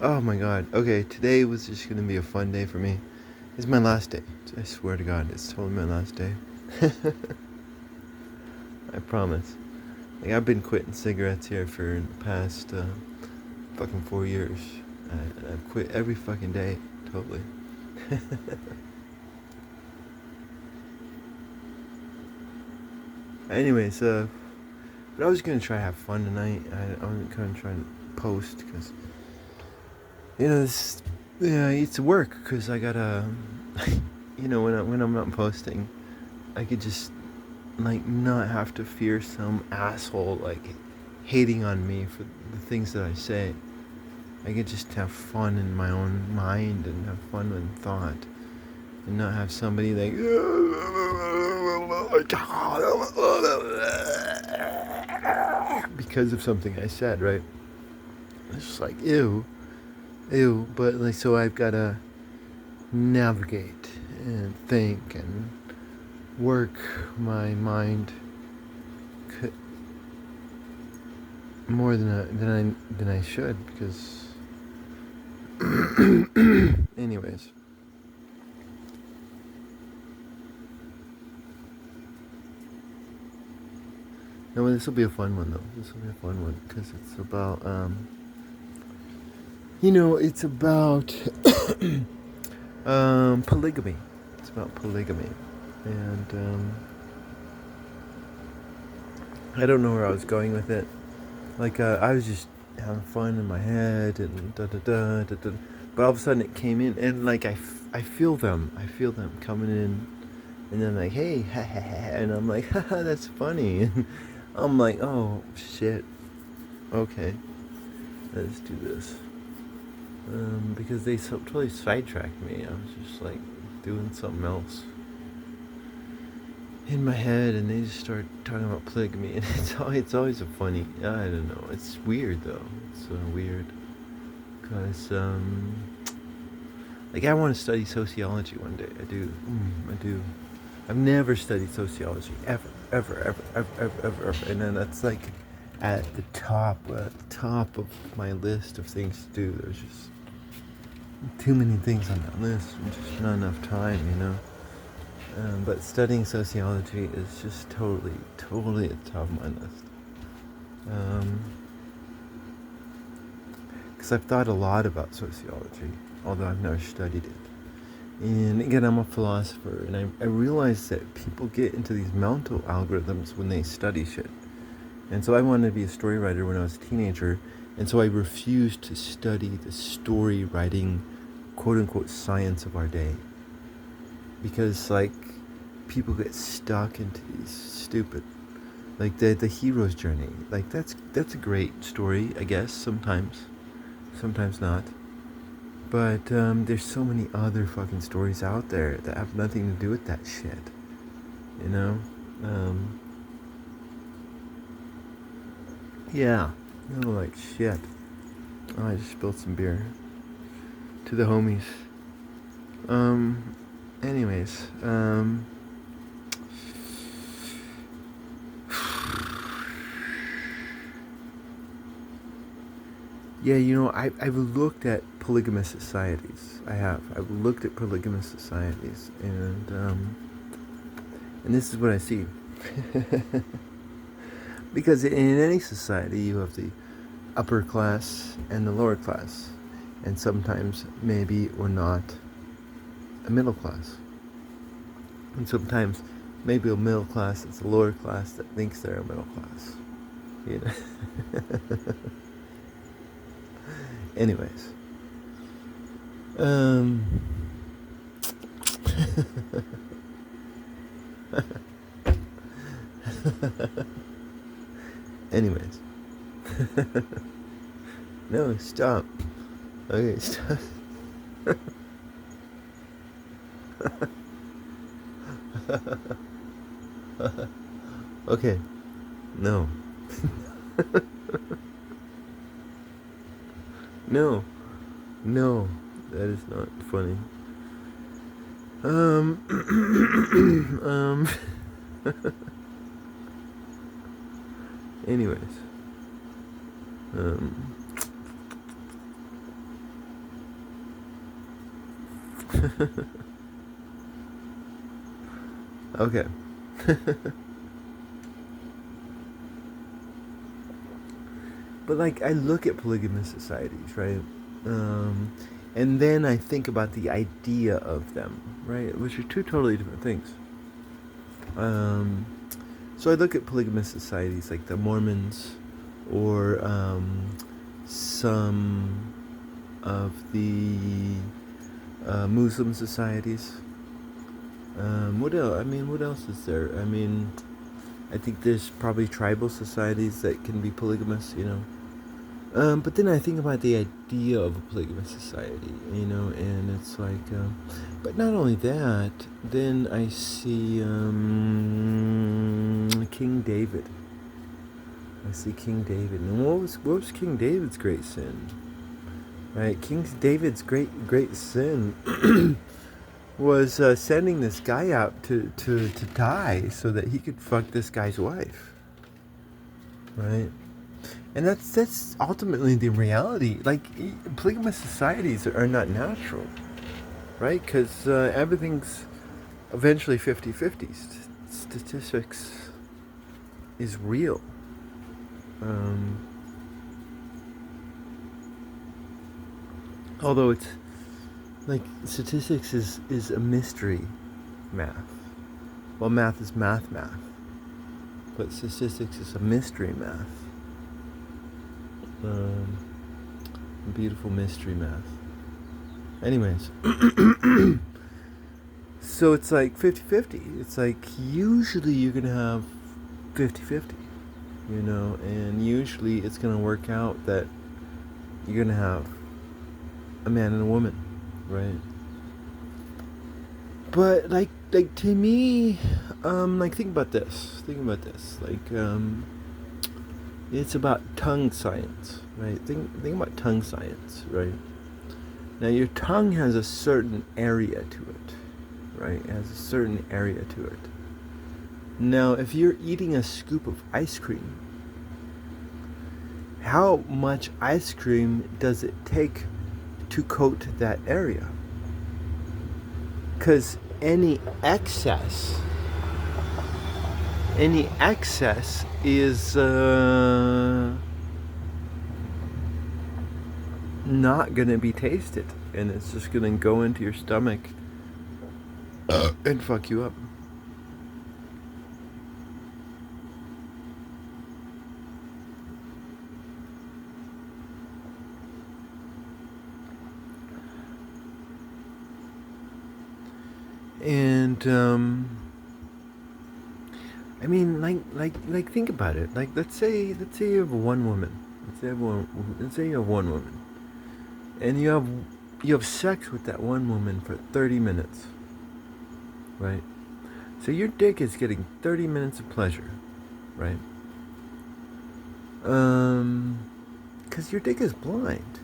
Oh my god. Okay, today was just gonna be a fun day for me. It's my last day. I swear to God, it's totally my last day. I promise. Like, I've been quitting cigarettes here for the past fucking 4 years. I've quit every fucking day, totally. Anyways, but I was gonna try to have fun tonight. I wasn't gonna try to post because this, yeah, it's work because I gotta, when I'm not posting, I could just like not have to fear some asshole like hating on me for the things that I say. I could just have fun in my own mind and have fun in thought and not have somebody like because of something I said, right? It's just like ew, ew. But like, so I've gotta navigate and think and work my mind more than I should because anyways. No, this will be a fun one though. This will be a fun one because it's about it's about polygamy. It's about polygamy, and I don't know where I was going with it. Like I was just having fun in my head and da da da da da. But all of a sudden it came in and like I feel them. I feel them coming in, and then like, hey, ha ha ha, and I'm like, haha, that's funny. And I'm like, oh shit, okay, let's do this. Because they totally sidetracked me. I was just like doing something else in my head, and they just started talking about polygamy, and it's always a funny. I don't know. It's weird though. It's weird because like I want to study sociology one day. I do. I do. I've never studied sociology ever, ever, ever, ever, ever, ever, ever. And then that's like at the top of my list of things to do. There's just too many things on that list and just not enough time, you know. But studying sociology is just totally, totally at the top of my list. Because I've thought a lot about sociology, although I've never studied it. And again, I'm a philosopher, and I realize that people get into these mental algorithms when they study shit. And so I wanted to be a story writer when I was a teenager, and so I refused to study the story writing, quote unquote, science of our day. Because, like, people get stuck into these stupid, like the hero's journey. Like, that's a great story, I guess, sometimes not. But there's so many other fucking stories out there that have nothing to do with that shit. You know? Yeah. No, like shit. Oh, I just spilled some beer. To the homies. Anyways. Yeah, I've looked at polygamous societies. I have. I've looked at polygamous societies, and this is what I see. Because in any society, you have the upper class and the lower class, and sometimes maybe or not a middle class, and sometimes maybe a middle class that's a lower class that thinks they're a middle class. You know. Anyways, um, anyways, no, stop. Okay, stop. Okay, no, no, no, that is not funny. Um, anyways, um, Okay. But like, I look at polygamous societies, right? Um, and then I think about the idea of them, right? Which are two totally different things. Um, so I look at polygamous societies like the Mormons or some of the Muslim societies. What else? I mean, what else is there? I mean, I think there's probably tribal societies that can be polygamous, you know. But then I think about the idea of a polygamous society, you know, and it's like, but not only that, then I see King David. I see King David, and what was King David's great sin? Right, King David's great sin was sending this guy out to die so that he could fuck this guy's wife. Right. And that's ultimately the reality. Like, polygamous societies are not natural, right? Because everything's eventually 50-50. Statistics is real. Although it's like statistics is a mystery math. Well, math is math, but statistics is a mystery math. Beautiful mystery math. Anyways, so it's like 50-50. It's like usually you're gonna have 50-50, you know, and usually it's gonna work out that you're gonna have a man and a woman, right? But like to me, like think about this. Like it's about tongue science, right? Think about tongue science, right? Now your tongue has a certain area to it, right? It has a certain area to it. Now, if you're eating a scoop of ice cream, how much ice cream does it take to coat that area? Because any excess is not going to be tasted, and it's just going to go into your stomach and fuck you up. And I mean, like think about it. Like let's say you have one woman. Let's say you have one woman, and you have sex with that one woman for 30 minutes, right? So your dick is getting 30 minutes of pleasure, right? Because your dick is blind.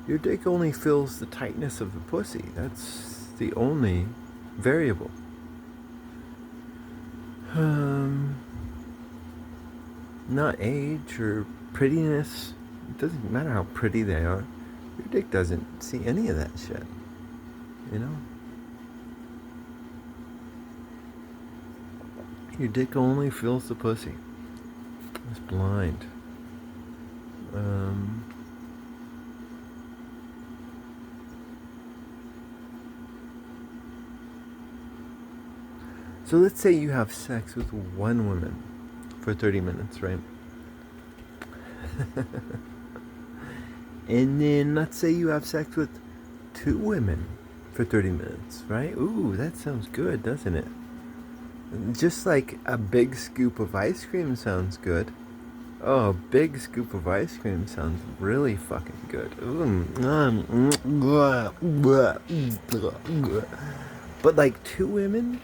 Your dick only feels the tightness of the pussy. That's the only variable. Not age or prettiness. It doesn't matter how pretty they are. Your dick doesn't see any of that shit. You know? Your dick only feels the pussy. It's blind. So let's say you have sex with one woman for 30 minutes, right? And then let's say you have sex with two women for 30 minutes, right? Ooh, that sounds good, doesn't it? Just like a big scoop of ice cream sounds good. Oh, a big scoop of ice cream sounds really fucking good. But like two women?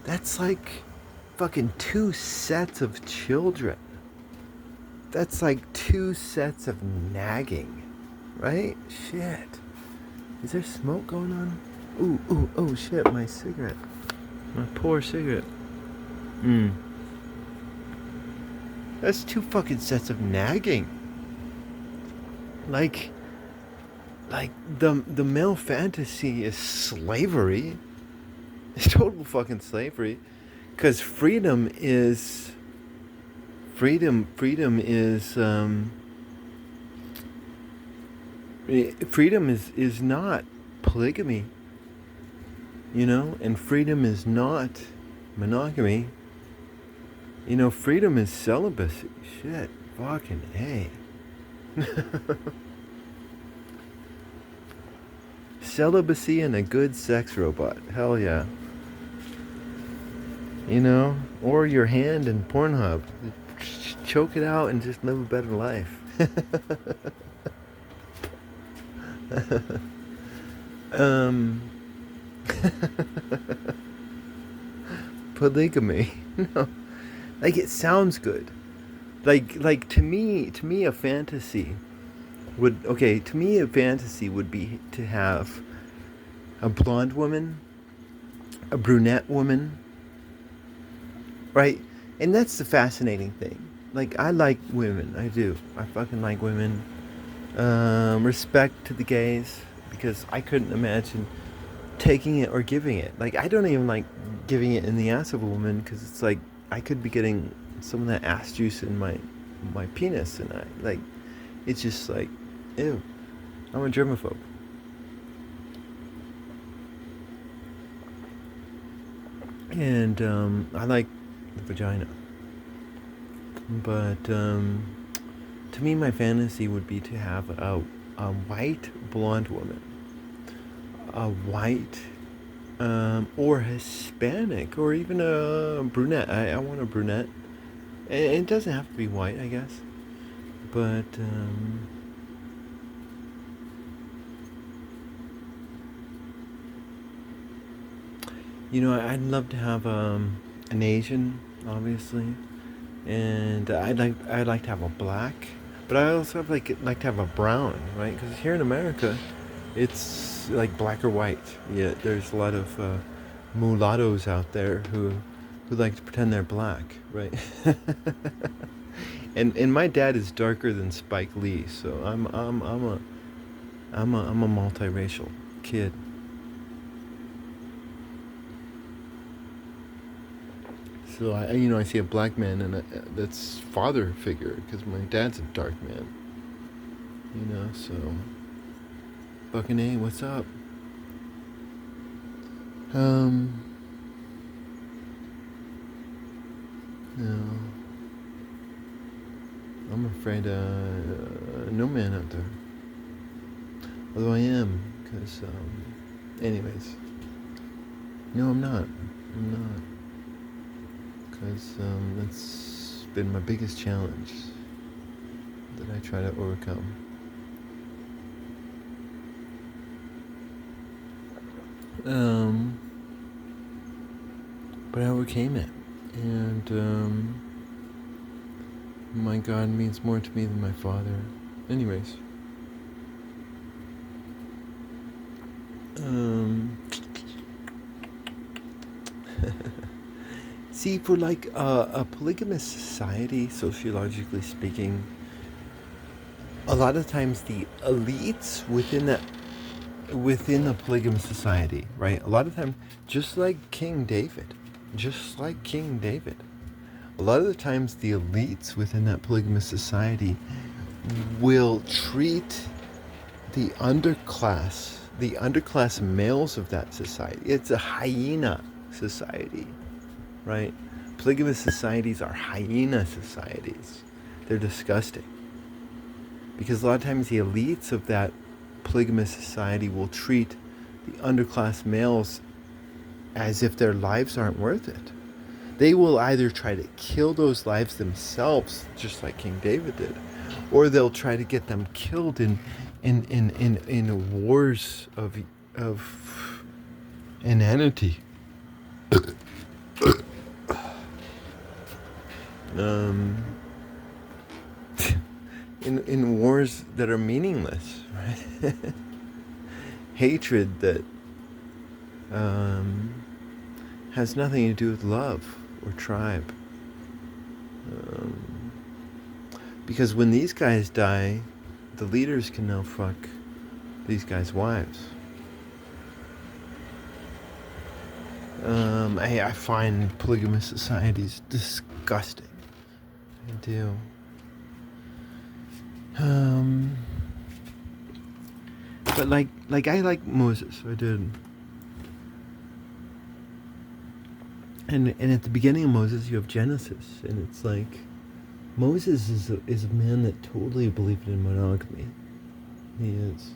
That's like fucking 2 sets of children. That's like 2 sets of nagging, right? Shit. Is there smoke going on? Ooh, oh shit, my cigarette. My poor cigarette. That's 2 fucking sets of nagging. Like, Like the male fantasy is slavery. It's total fucking slavery. Because freedom is not polygamy, and freedom is not monogamy. Freedom is celibacy. Shit, fucking A. Celibacy and a good sex robot. Hell yeah. Or your hand in Pornhub. Choke it out and just live a better life. um, Polygamy. No, like it sounds good. Like to me, a fantasy would be to have a blonde woman, a brunette woman, right? And that's the fascinating thing. Like, I like women. I do. I fucking like women. Respect to the gays, because I couldn't imagine taking it or giving it. Like, I don't even like giving it in the ass of a woman, because it's like I could be getting some of that ass juice in my penis, and it's just like, ew. I'm a germaphobe. And I like the vagina. But to me, my fantasy would be to have a white blonde woman, a white or Hispanic, or even a brunette. I want a brunette. It doesn't have to be white, I guess. But I'd love to have an Asian, obviously, and I'd like to have a black, but I also like to have a brown, right? Because here in America, it's like black or white. Yeah, there's a lot of mulattoes out there who like to pretend they're black, right? and my dad is darker than Spike Lee, so I'm a multiracial kid. So I see a black man, and that's father figure, because my dad's a dark man. So fucking A, what's up? No, I'm afraid no man out there. Although I am, because anyways, no, I'm not. Because that's been my biggest challenge that I try to overcome. But I overcame it, and my God means more to me than my father. Anyways, see, for like a polygamous society, sociologically speaking, a lot of times the elites within a polygamous society, right? A lot of times, just like King David, a lot of the times the elites within that polygamous society will treat the underclass males of that society. It's a hyena society, right? Polygamous societies are hyena societies. They're disgusting. Because a lot of times the elites of that polygamous society will treat the underclass males as if their lives aren't worth it. They will either try to kill those lives themselves, just like King David did, or they'll try to get them killed in wars of inanity. In wars that are meaningless, right? Hatred that has nothing to do with love or tribe. Because when these guys die, the leaders can now fuck these guys' wives. I find polygamous societies disgusting. I do. But like I like Moses. I did. And at the beginning of Moses, you have Genesis, and it's like Moses is a man that totally believed in monogamy. He is.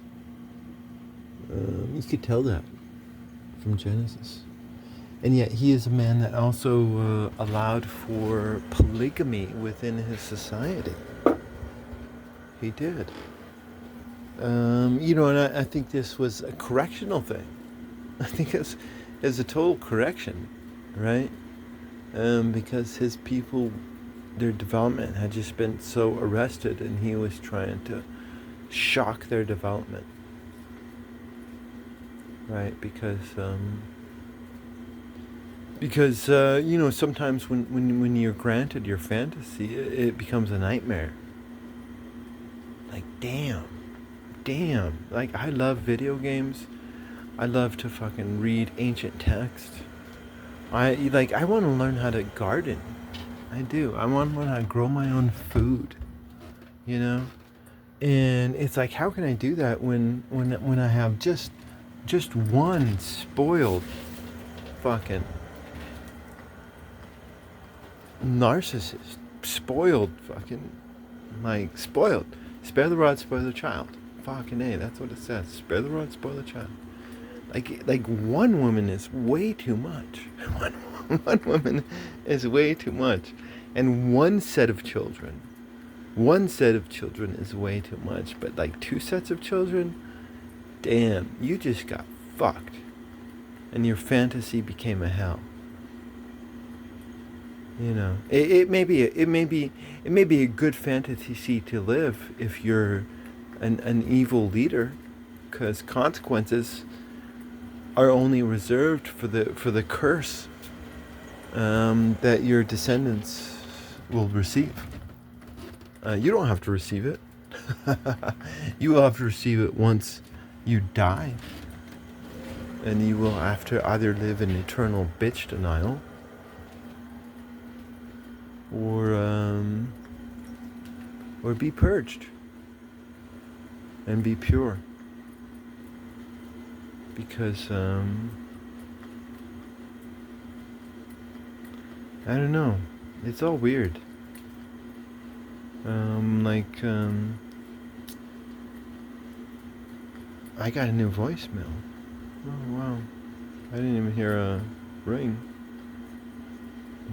You could tell that from Genesis. And yet he is a man that also allowed for polygamy within his society. He did. And I think this was a correctional thing. I think it's a total correction, right? Because his people, their development had just been so arrested, and he was trying to shock their development, right? Because sometimes when you're granted your fantasy, it becomes a nightmare. Like, damn. Like, I love video games. I love to fucking read ancient text. I want to learn how to garden. I do. I want to learn how to grow my own food. And it's like, how can I do that when I have just one spoiled fucking narcissist? Spoiled. Spare the rod, spoil the child. Fucking A, that's what it says. Spare the rod, spoil the child. Like one woman is way too much. One woman is way too much. And one set of children is way too much. But like 2 sets of children, damn, you just got fucked. And your fantasy became a hell. It may be a good fantasy to live if you're an evil leader, because consequences are only reserved for the curse that your descendants will receive. You don't have to receive it. You will have to receive it once you die, and you will have to either live in eternal bitch denial, or be purged and be pure. Because I don't know, it's all weird. I got a new voicemail. Oh wow, I didn't even hear a ring.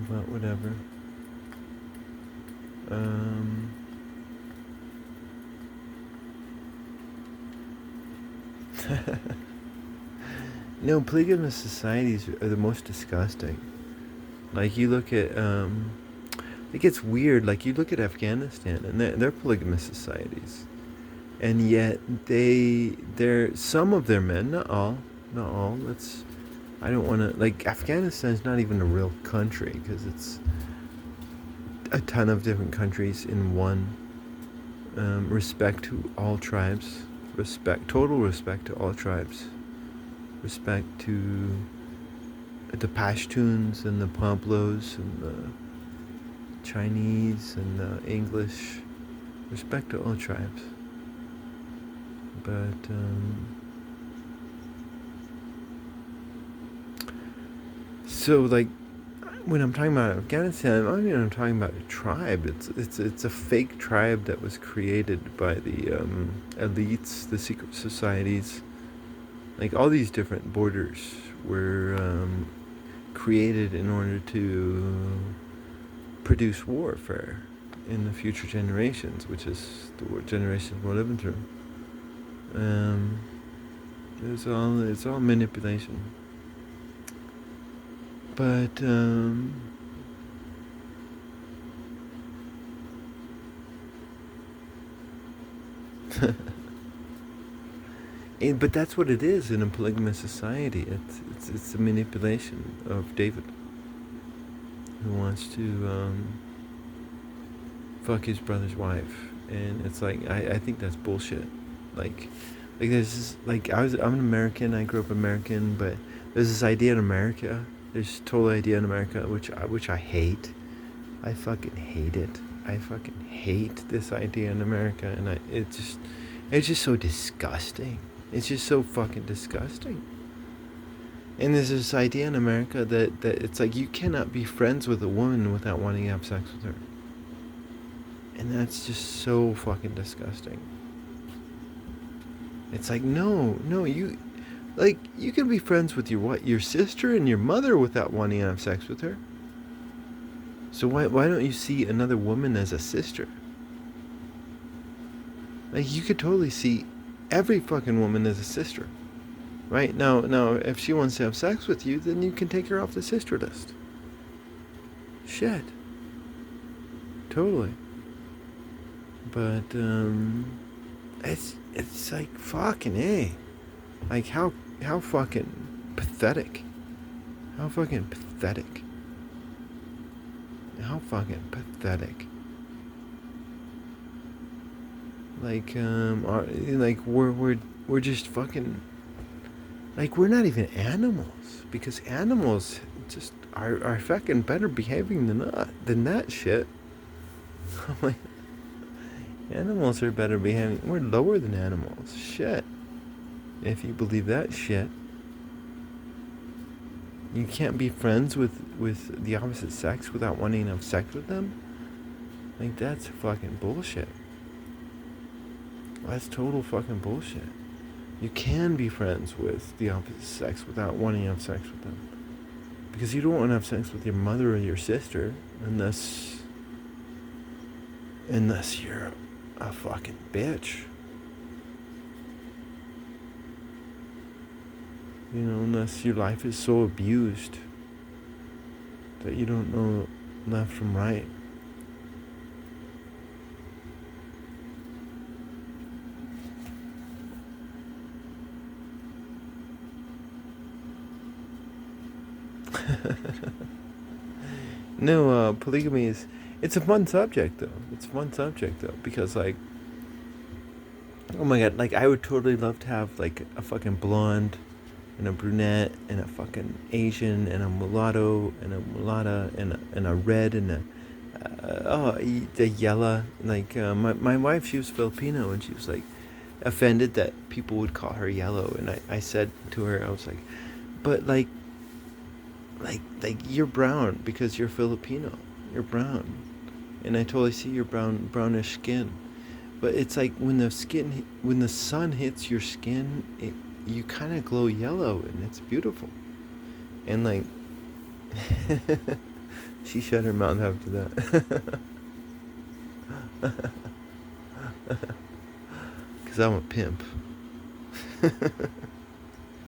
But whatever. No, polygamous societies are the most disgusting. Like, you look at, it gets weird. Like, you look at Afghanistan, and they're polygamous societies. And yet, they're some of their men, not all, I don't want to, like, Afghanistan's not even a real country, because it's a ton of different countries in one. Respect to all tribes. Total respect to all tribes. Respect to the Pashtuns and the Pamplos and the Chinese and the English. Respect to all tribes. But so, like, when I'm talking about Afghanistan, I'm talking about a tribe. It's a fake tribe that was created by the elites, the secret societies. Like, all these different borders were created in order to produce warfare in the future generations, which is the generations we're living through. It's all manipulation. But but that's what it is in a polygamous society. It's a manipulation of David, who wants to fuck his brother's wife, and it's like, I think that's bullshit. Like, Like there's this, like I'm an American. I grew up American, but there's this idea in America. There's total idea in America which I hate. I fucking hate it. I fucking hate this idea in America, and it's just so disgusting. It's just so fucking disgusting. And there's this idea in America that it's like you cannot be friends with a woman without wanting to have sex with her. And that's just so fucking disgusting. It's like, no, you can be friends with your sister and your mother without wanting to have sex with her. So why don't you see another woman as a sister? Like, you could totally see every fucking woman as a sister. Right? Now, if she wants to have sex with you, then you can take her off the sister list. Shit. Totally. But, it's like, fucking A. Like, how fucking pathetic. How fucking pathetic. How fucking pathetic. Like, we're just fucking, like, we're not even animals, because animals just are fucking better behaving than that shit. Like, animals are better behaving. We're lower than animals. Shit. If you believe that shit. You can't be friends with the opposite sex without wanting to have sex with them? Like, that's fucking bullshit. That's total fucking bullshit. You can be friends with the opposite sex without wanting to have sex with them. Because you don't want to have sex with your mother or your sister unless you're a fucking bitch. You know, unless your life is so abused that you don't know left from right. No, polygamy it's a fun subject though. It's a fun subject though, because like, oh my god, like I would totally love to have like a fucking blonde and a brunette and a fucking Asian and a mulatto and a mulatta and a red and the yellow. Like, my wife, she was Filipino, and she was like offended that people would call her yellow, and I said to her, I was like, but like you're brown because you're Filipino. You're brown. And I totally see your brownish skin. But it's like when the sun hits your skin, you kind of glow yellow, and it's beautiful. And like, she shut her mouth after that. Because I'm a pimp.